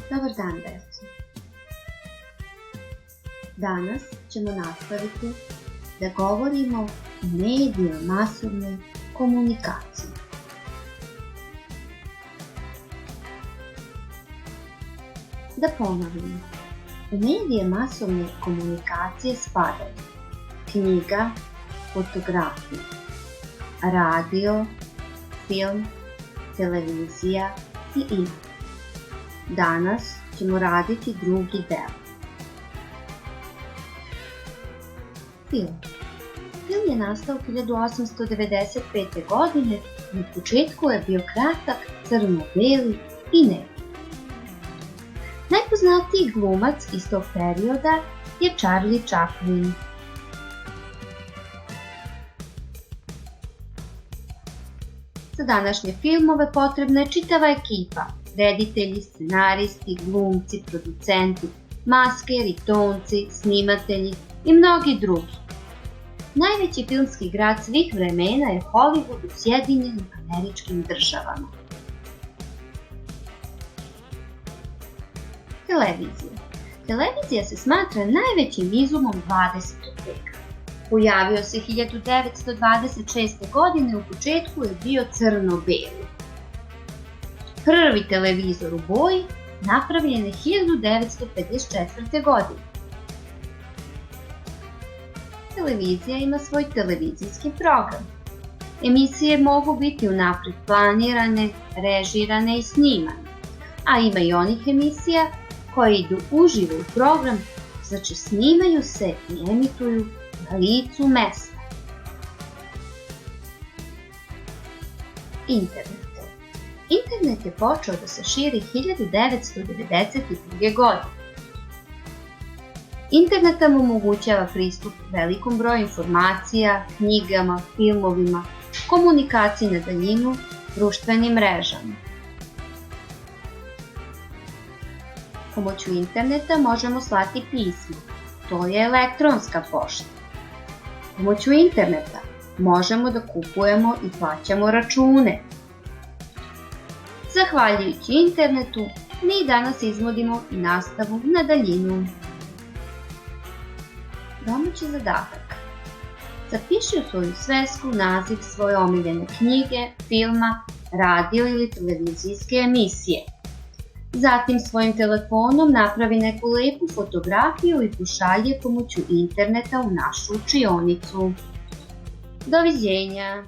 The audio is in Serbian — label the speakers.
Speaker 1: Dobar dan, deco. Danas ćemo nastaviti da govorimo o medijima masovne komunikacije. Da ponovim, u medije masovne komunikacije spadaju knjiga, fotografija, radio, film, televizija i igre. Danas ćemo raditi drugi deo. Film. Film je nastao 1895. godine i u početku je bio kratak, crno-beli i neki. Najpoznatiji glumac iz tog perioda je Charlie Chaplin. Za današnje filmove potrebna je čitava ekipa, reditelji, scenaristi, glumci, producenti, maskeri, tonci, snimatelji i mnogi drugi. Najveći filmski grad svih vremena je Hollywood u Sjedinjenim Američkim Državama. Televizija. Televizija se smatra najvećim izumom 20. veka. Pojavio se 1926. godine, u početku je bio crno-beli. Prvi televizor u boji napravljen je 1954. godine. Televizija ima svoj televizijski program. Emisije mogu biti unapred planirane, režirane i snimane, a ima i onih emisija koje idu uživo u program, znači snimaju se i emituju na licu mesta. Internet. Internet je počeo da se širi 1992. godine. Internet nam omogućava pristup velikom broju informacija, knjigama, filmovima, komunikaciji na daljinu, društvenim mrežama. Pomoću interneta možemo slati pisma, to je elektronska pošta. Pomoću interneta možemo da kupujemo i plaćamo račune. Zahvaljujući internetu, mi danas izvodimo i nastavu na daljinu. Domaći zadatak. Zapiši u svoju svesku naziv svoje omiljene knjige, filma, radio ili televizijske emisije. Zatim svojim telefonom napravi neku lepu fotografiju i pošalje pomoću interneta u našu učionicu. Doviđenja!